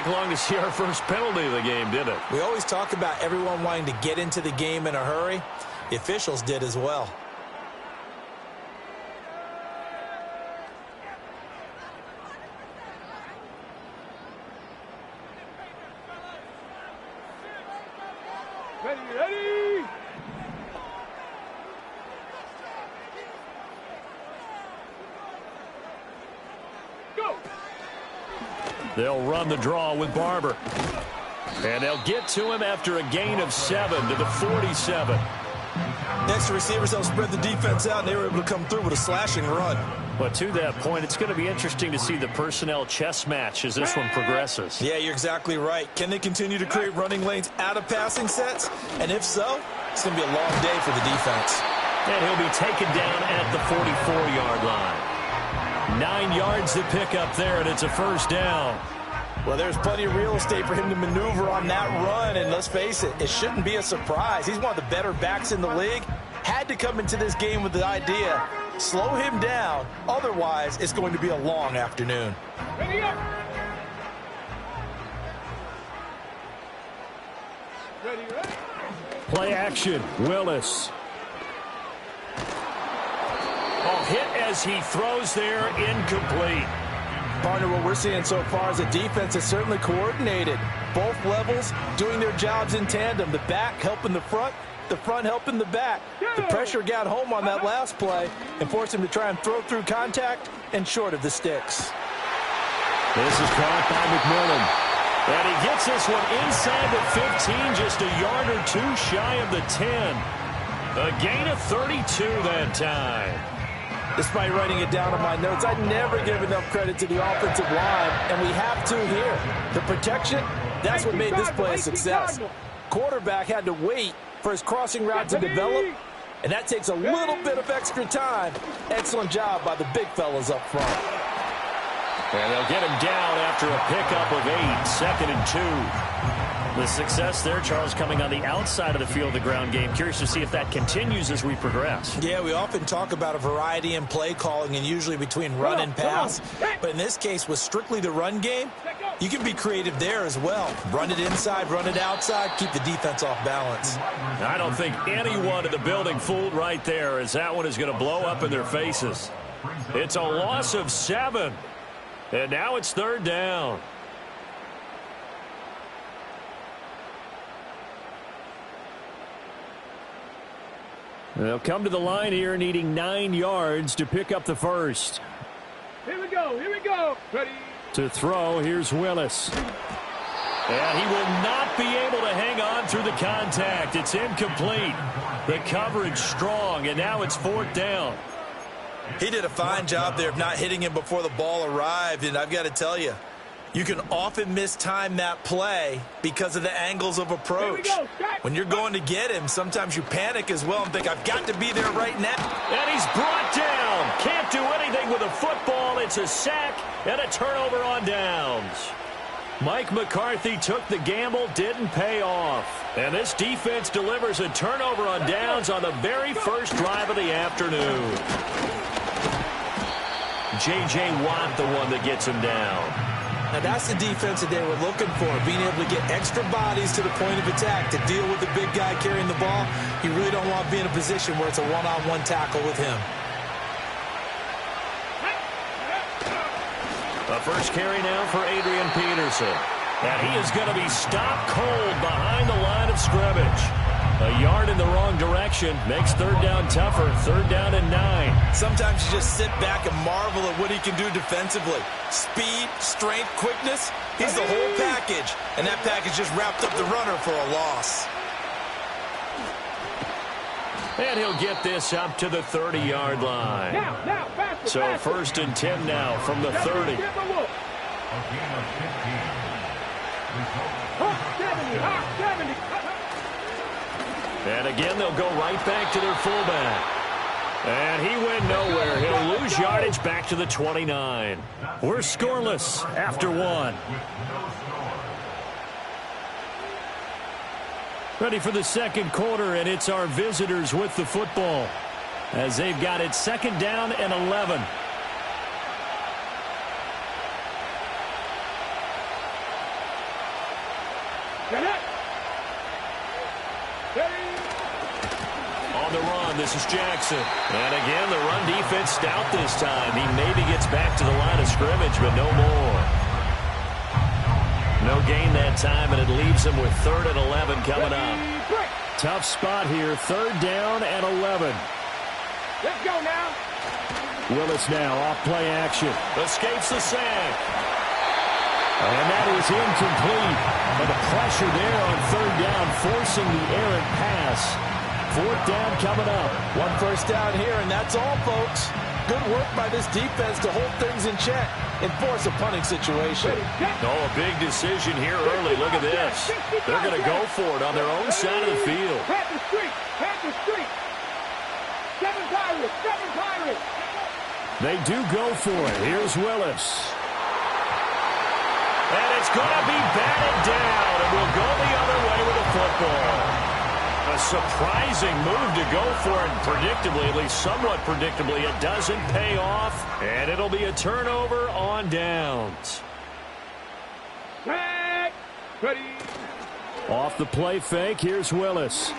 take long to see our first penalty of the game, did it? We always talk about everyone wanting to get into the game in a hurry. The officials did as well. Ready. Go. They'll run the draw with Barber. And they'll get to him after a gain of 7 to the 47. Next, the receivers helped spread the defense out, and they were able to come through with a slashing run. But to that point, it's going to be interesting to see the personnel chess match as this one progresses. Yeah, you're exactly right. Can they continue to create running lanes out of passing sets? And if so, it's going to be a long day for the defense. And he'll be taken down at the 44-yard line. 9 yards to pick up there, and it's a first down. Well, there's plenty of real estate for him to maneuver on that run, and let's face it, it shouldn't be a surprise. He's one of the better backs in the league. Had to come into this game with the idea, slow him down, otherwise it's going to be a long afternoon. Ready up. Ready. Play action, Willis. Hit as he throws there, incomplete. Partner, what we're seeing so far is the defense is certainly coordinated. Both levels doing their jobs in tandem. The back helping the front helping the back. The pressure got home on that last play and forced him to try and throw through contact and short of the sticks. This is caught by McMillan. And he gets this one inside the 15, just a yard or two shy of the 10. A gain of 32 that time. Despite writing it down on my notes, I never give enough credit to the offensive line, and we have to here. The protection, that's what made this play a success. Quarterback had to wait for his crossing route to develop, and that takes a little bit of extra time. Excellent job by the big fellas up front. And they'll get him down after a pickup of 8, 2nd and 2. The success there, Charles, coming on the outside of the field of the ground game. Curious to see if that continues as we progress. Yeah, we often talk about a variety in play calling and usually between run and pass. But in this case, with strictly the run game, you can be creative there as well. Run it inside, run it outside, keep the defense off balance. I don't think anyone in the building fooled right there, as that one is going to blow up in their faces. It's a loss of 7. And now it's 3rd down. They'll come to the line here needing 9 yards to pick up the first. Here we go. Ready. To throw, here's Willis. And he will not be able to hang on through the contact. It's incomplete. The coverage strong, and now it's 4th down. He did a fine job there of not hitting him before the ball arrived, and I've got to tell you, you can often mistime that play because of the angles of approach. When you're going to get him, sometimes you panic as well and think, I've got to be there right now. And he's brought down. Can't do anything with a football. It's a sack and a turnover on downs. Mike McCarthy took the gamble, didn't pay off. And this defense delivers a turnover on downs on the very first drive of the afternoon. J.J. Watt, the one that gets him down. Now that's the defense that they were looking for, being able to get extra bodies to the point of attack to deal with the big guy carrying the ball. You really don't want to be in a position where it's a one-on-one tackle with him. The first carry now for Adrian Peterson. And he is going to be stopped cold behind the line of scrimmage. A yard in the wrong direction makes 3rd down tougher. 3rd down and 9. Sometimes you just sit back and marvel at what he can do defensively. Speed, strength, quickness, he's the whole package. And that package just wrapped up the runner for a loss. And he'll get this up to the 30-yard line. Now, faster, so faster. 1st and 10 now from the 30. 70, 70. And again, they'll go right back to their fullback. And he went nowhere. He'll lose yardage back to the 29. We're scoreless after 1. Ready for the second quarter, and it's our visitors with the football as they've got it 2nd down and 11. On the run, this is Jackson. And again, the run defense stout this time. He maybe gets back to the line of scrimmage, but no more. No gain that time, and it leaves him with 3rd and 11 coming up. Tough spot here, 3rd down and 11. Let's go now. Willis now off play action. Escapes the sack. And that is incomplete. But the pressure there on 3rd down, forcing the errant pass. 4th down coming up. 1 first down here, and that's all, folks. Good work by this defense to hold things in check and force a punting situation. Oh, a big decision here early. Look at this. They're going to go for it on their own side of the field. Pat the street. Pat the street. 7 Pirates. 7 Pirates. They do go for it. Here's Willis. And it's going to be batted down, and we'll go the other way with the football. A surprising move to go for it. Predictably, at least somewhat predictably, it doesn't pay off, and it'll be a turnover on downs. Back. Ready. Off the play fake, here's Willis.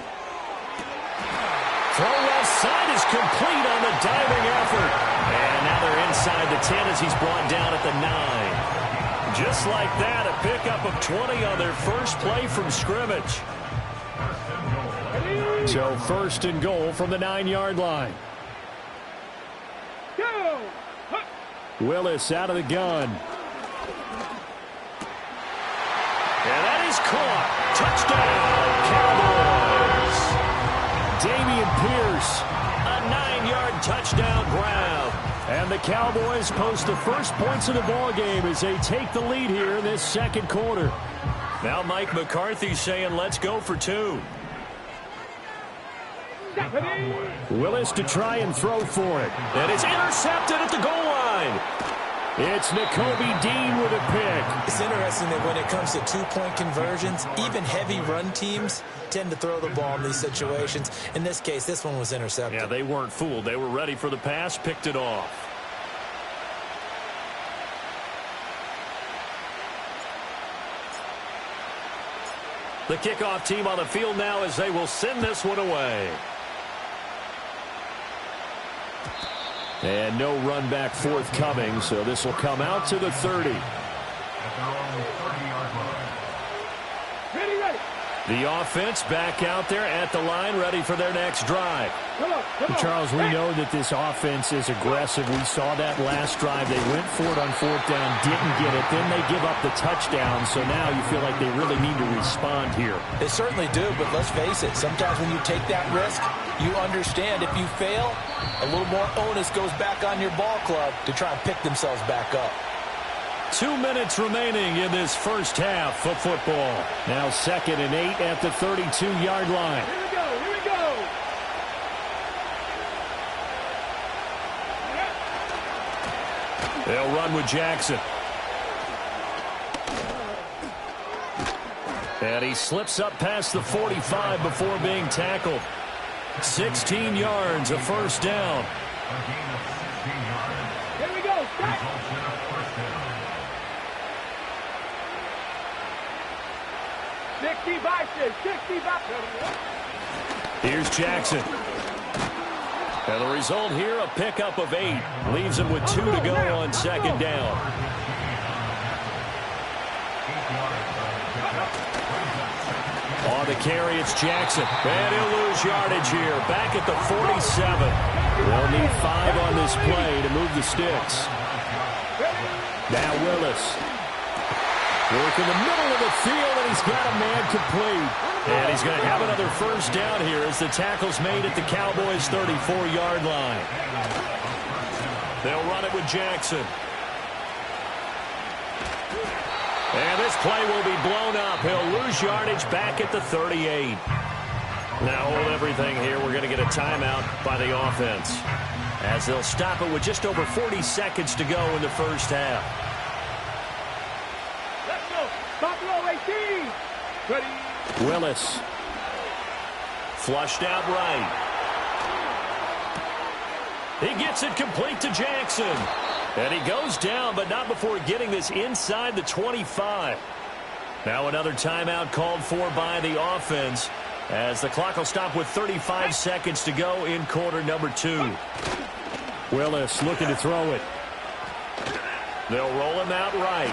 Throw left side is complete on the diving effort. And now they're inside the 10 as he's brought down at the 9. Just like that, a pickup of 20 on their first play from scrimmage. So 1st and goal from the 9-yard line. Go. Willis out of the gun. And that is caught. Touchdown, Cowboys. Damian Pierce. A 9-yard touchdown grab. And the Cowboys post the first points of the ball game as they take the lead here in this 2nd quarter. Now Mike McCarthy saying, let's go for 2. Willis to try and throw for it. And it's intercepted at the goal line. It's Nakobe Dean with a pick. It's interesting that when it comes to 2-point conversions, even heavy run teams tend to throw the ball in these situations. In this case, this one was intercepted. Yeah, they weren't fooled. They were ready for the pass, picked it off. The kickoff team on the field now as they will send this one away. And no run back forthcoming, so this will come out to the 30. Ready. The offense back out there at the line, ready for their next drive. Come on. Charles, we know that this offense is aggressive. We saw that last drive. They went for it on 4th down, didn't get it. Then they give up the touchdown, so now you feel like they really need to respond here. They certainly do, but let's face it. Sometimes when you take that risk, you understand if you fail, a little more onus goes back on your ball club to try and pick themselves back up. 2 minutes remaining in this first half of football. Now 2nd and 8 at the 32-yard line. Here we go. Here we go. They'll run with Jackson. And he slips up past the 45 before being tackled. 16 yards, a first down. Here we go. Stop. 65. Here's Jackson. And the result here, a pickup of 8. Leaves him with 2 to go on 2nd down. On the carry, it's Jackson. And he'll lose yardage here. Back at the 47. They'll need 5 on this play to move the sticks. Now Willis. Work in the middle of the field, and he's got a man complete. And he's going to have another first down here as the tackle's made at the Cowboys' 34-yard line. They'll run it with Jackson. And this play will be blown up. He'll lose yardage back at the 38. Now hold everything here. We're going to get a timeout by the offense, as they'll stop it with just over 40 seconds to go in the first half. Let's go. Buffalo 18. Ready. Willis. Flushed out right. He gets it complete to Jackson. And he goes down, but not before getting this inside the 25. Now another timeout called for by the offense as the clock will stop with 35 seconds to go in quarter number 2. Willis looking to throw it. They'll roll him out right.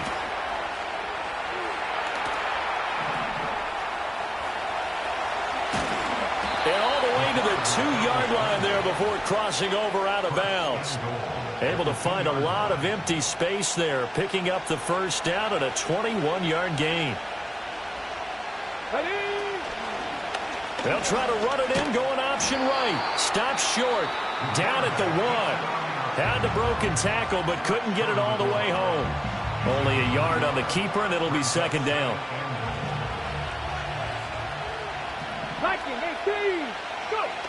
And all the way to the 2-yard line there before crossing over out of bounds. Able to find a lot of empty space there, picking up the first down at a 21-yard gain. They'll try to run it in, going option right. Stops short, down at the 1. Had the broken tackle, but couldn't get it all the way home. Only a yard on the keeper, and it'll be second down.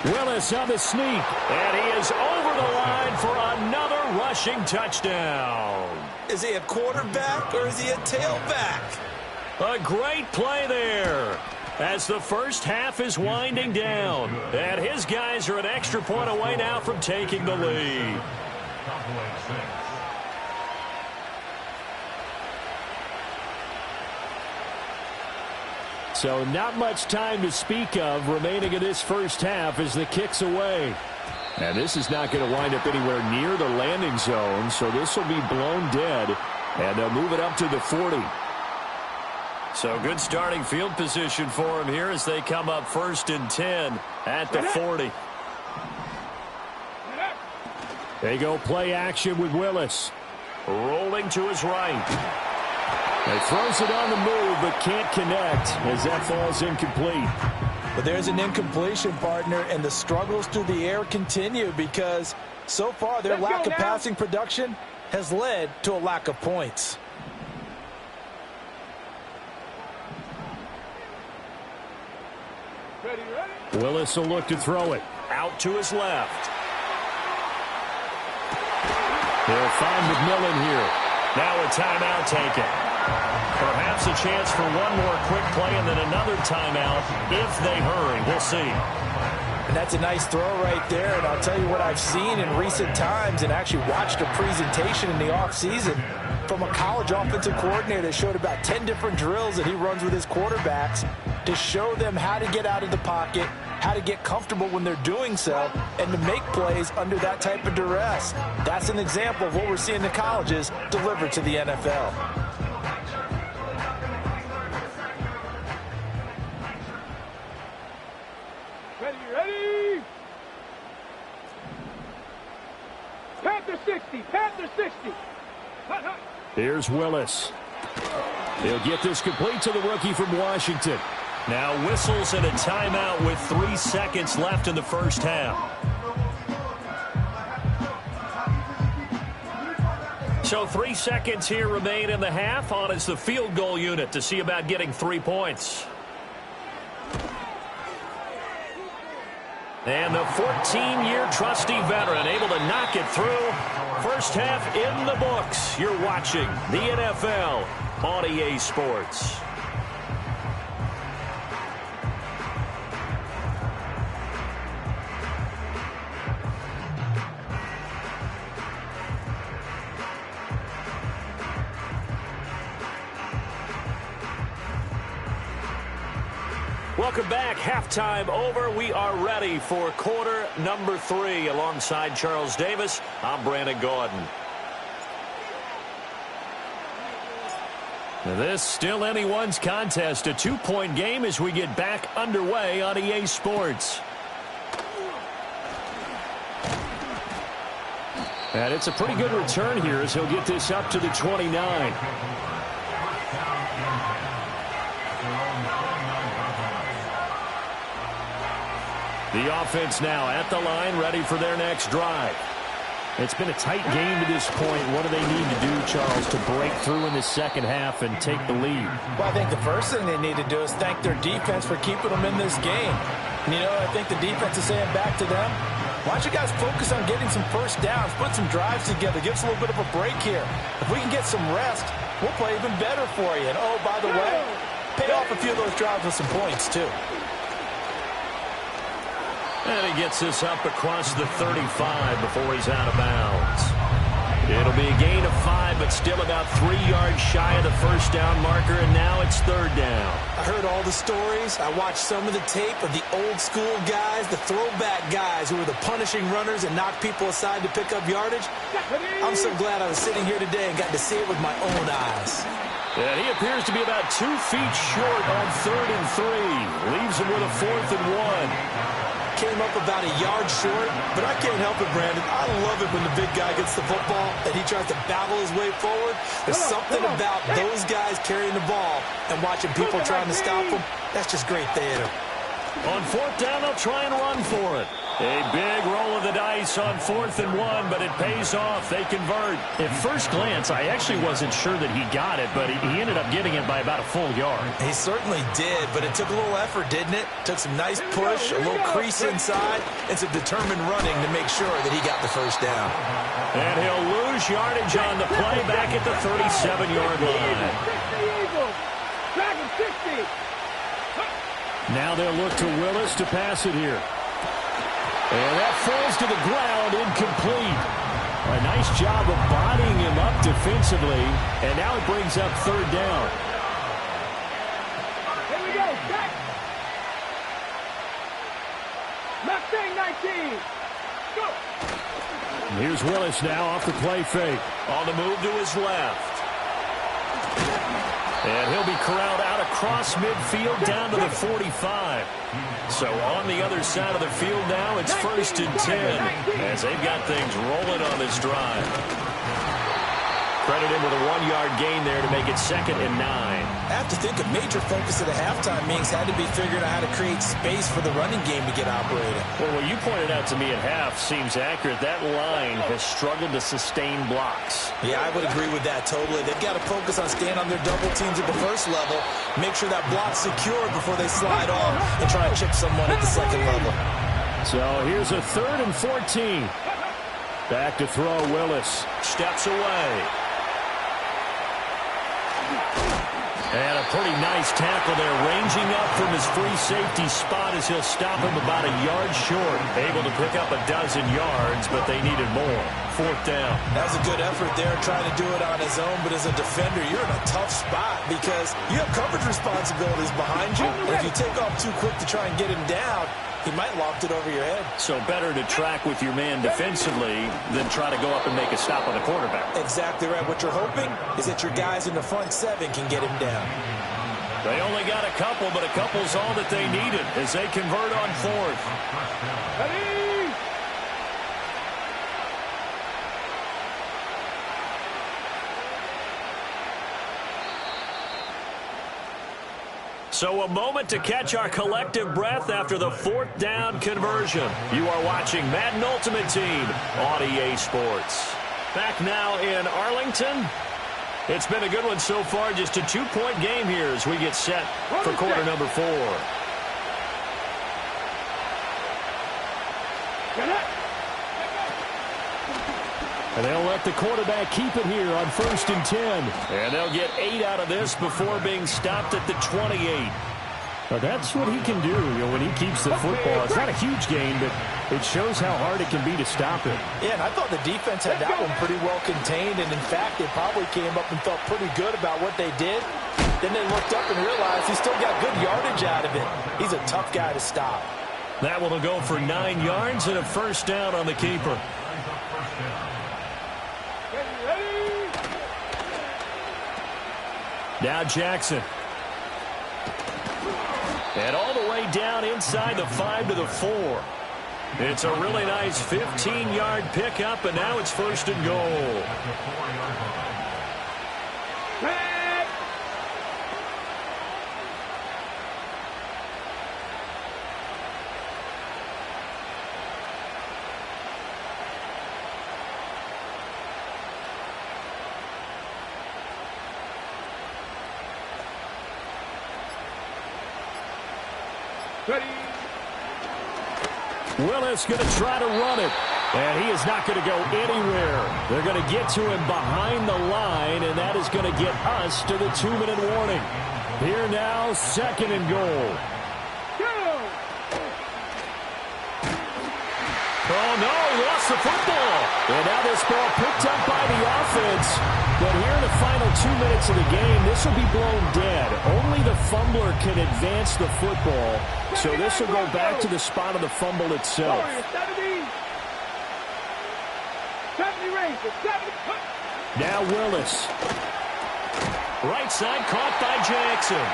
Willis on the sneak. And he is over the line for another rushing touchdown. Is he a quarterback or is he a tailback? A great play there as the first half is winding down. And his guys are an extra point away now from taking the lead. So not much time to speak of remaining in this first half as the kick's away. And this is not going to wind up anywhere near the landing zone, so this will be blown dead. And they'll move it up to the 40. So good starting field position for him here as they come up 1st and 10 at the 40. They go play action with Willis. Rolling to his right. He throws it on the move, but can't connect as that falls incomplete. But there's an incompletion, partner, and the struggles through the air continue because so far their lack of passing production has led to a lack of points. Willis will look to throw it. Out to his left. They'll find McMillan here. Now a timeout taken. Perhaps a chance for one more quick play and then another timeout if they hurry. We'll see. And that's a nice throw right there. And I'll tell you what I've seen in recent times and actually watched a presentation in the offseason from a college offensive coordinator that showed about 10 different drills that he runs with his quarterbacks to show them how to get out of the pocket, how to get comfortable when they're doing so, and to make plays under that type of duress. That's an example of what we're seeing in the colleges delivered to the NFL. Ready? Panther 60, Panther 60. Here's Willis. He'll get this complete to the rookie from Washington. Now whistles and a timeout with 3 seconds left in the first half. So 3 seconds here remain in the half. On is the field goal unit to see about getting 3 points. And the 14-year trusty veteran able to knock it through. First half in the books. You're watching the NFL on EA Sports. Welcome back. Halftime over. We are ready for quarter number 3. Alongside Charles Davis, I'm Brandon Gaudin. This still anyone's contest. A 2-point game as we get back underway on EA Sports. And it's a pretty good return here as he'll get this up to the 29. The offense now at the line, ready for their next drive. It's been a tight game to this point. What do they need to do, Charles, to break through in the second half and take the lead? Well, I think the first thing they need to do is thank their defense for keeping them in this game. And, you know, I think the defense is saying back to them, why don't you guys focus on getting some first downs, put some drives together, give us a little bit of a break here. If we can get some rest, we'll play even better for you. And, oh, by the way, pay off a few of those drives with some points, too. And he gets this up across the 35 before he's out of bounds. It'll be a gain of 5, but still about 3 yards shy of the first down marker, and now it's third down. I heard all the stories. I watched some of the tape of the old school guys, the throwback guys who were the punishing runners and knocked people aside to pick up yardage. I'm so glad I was sitting here today and got to see it with my own eyes. And he appears to be about 2 feet short on 3rd and 3. Leaves him with a 4th and 1. Came up about a yard short, but I can't help it, Brandon. I love it when the big guy gets the football and he tries to battle his way forward. There's something about those guys carrying the ball and watching people trying to stop them. That's just great theater. On 4th down, they'll try and run for it. A big roll of the dice on 4th and 1, but it pays off. They convert. At first glance, I actually wasn't sure that he got it, but he ended up getting it by about a full yard. He certainly did, but it took a little effort, didn't it? Took some nice push, a little crease inside, and some determined running to make sure that he got the first down. And he'll lose yardage on the play back at the 37-yard line. Now they'll look to Willis to pass it here. And that falls to the ground, incomplete. A nice job of bodying him up defensively, and now it brings up third down. Here we go, back. Mustang 19. Go. And here's Willis now off the play fake. On the move to his left. And he'll be corralled out across midfield down to the 45. So on the other side of the field now, it's 1st and 10 as they've got things rolling on this drive. Credit him with a 1-yard gain there to make it 2nd and 9. I have to think a major focus of the halftime meetings had to be figuring out how to create space for the running game to get operated. Well, what you pointed out to me at half seems accurate. That line has struggled to sustain blocks. Yeah, I would agree with that totally. They've got to focus on staying on their double teams at the first level, make sure that block's secured before they slide off and try to chip someone at the second level. So here's a 3rd and 14. Back to throw Willis. Steps away. And a pretty nice tackle there, ranging up from his free safety spot as he'll stop him about a yard short. Able to pick up a dozen yards, but they needed more. 4th down. That was a good effort there, trying to do it on his own, but as a defender, you're in a tough spot because you have coverage responsibilities behind you, and if you take off too quick to try and get him down, he might loft it over your head. So better to track with your man defensively than try to go up and make a stop on the quarterback. Exactly right. What you're hoping is that your guys in the front 7 can get him down. They only got a couple, but a couple's all that they needed as they convert on 4th. Ready? So a moment to catch our collective breath after the 4th down conversion. You are watching Madden Ultimate Team on EA Sports. Back now in Arlington. It's been a good one so far. Just a 2-point game here as we get set for quarter number 4. And they'll let the quarterback keep it here on 1st and 10. And they'll get 8 out of this before being stopped at the 28. Well, that's what he can do, when he keeps the football. It's not a huge gain, but it shows how hard it can be to stop him. Yeah, and I thought the defense had that one pretty well contained, and in fact, they probably came up and felt pretty good about what they did. Then they looked up and realized he still got good yardage out of it. He's a tough guy to stop. That one will go for 9 yards and a 1st down on the keeper. Now Jackson. And all the way down inside the 5 to the 4. It's a really nice 15-yard pickup, and now it's 1st and goal. Ready? Willis going to try to run it. And he is not going to go anywhere. They're going to get to him behind the line, and that is going to get us to the 2-minute warning. Here now, 2nd and goal. Oh, no, he lost the football. And now this ball picked up by the offense. But here in the final 2 minutes of the game, this will be blown dead. Only the fumbler can advance the football. So this will go back to the spot of the fumble itself. 70 Rangers, 70. Now Willis. Right side caught by Jackson.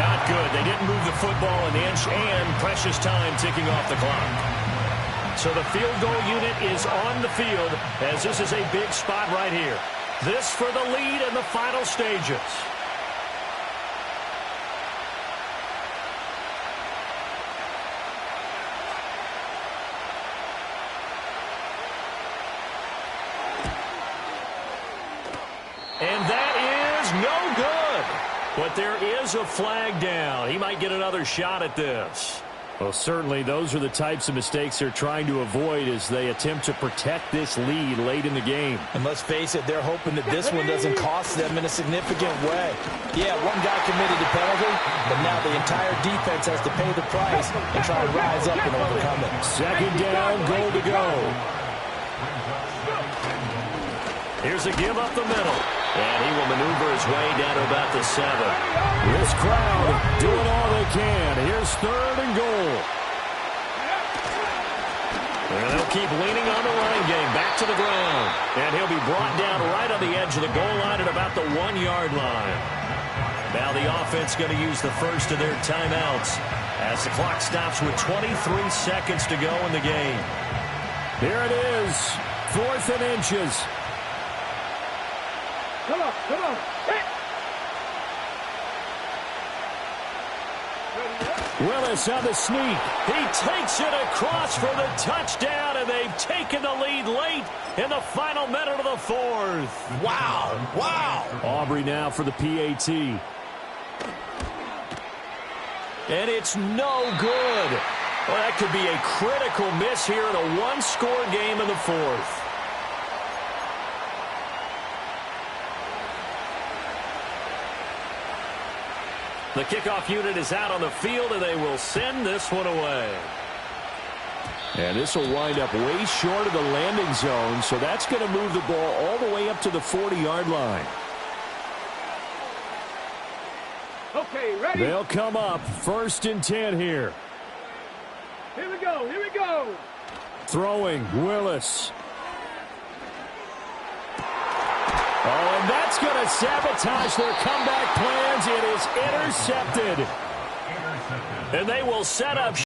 Not good. They didn't move the football an inch, and precious time ticking off the clock. So the field goal unit is on the field, as this is a big spot right here. This for the lead in the final stages. And that is no good. But there is a flag down. He might get another shot at this. Well, certainly those are the types of mistakes they're trying to avoid as they attempt to protect this lead late in the game. And let's face it, they're hoping that this one doesn't cost them in a significant way. Yeah, one guy committed a penalty, but now the entire defense has to pay the price and try to rise up and overcome it. Second down, goal to go. Here's a give up the middle. And he will maneuver his way down to about the 7. This crowd doing all they can. Here's 3rd and goal. And they'll keep leaning on the running game. Back to the ground. And he'll be brought down right on the edge of the goal line at about the 1-yard line. Now the offense going to use the first of their timeouts as the clock stops with 23 seconds to go in the game. Here it is. 4th and inches. Come on, come on. Hit. Willis on the sneak. He takes it across for the touchdown, and they've taken the lead late in the final minute of the 4th. Wow, wow. Aubrey now for the PAT. And it's no good. Well, that could be a critical miss here in a one-score game in the 4th. The kickoff unit is out on the field, and they will send this one away. And this will wind up way short of the landing zone, so that's going to move the ball all the way up to the 40-yard line. Okay, ready? They'll come up 1st and 10 here. Here we go, here we go. Throwing, Willis. Oh, and that's going to sabotage their comeback plans. It is intercepted. And they will set up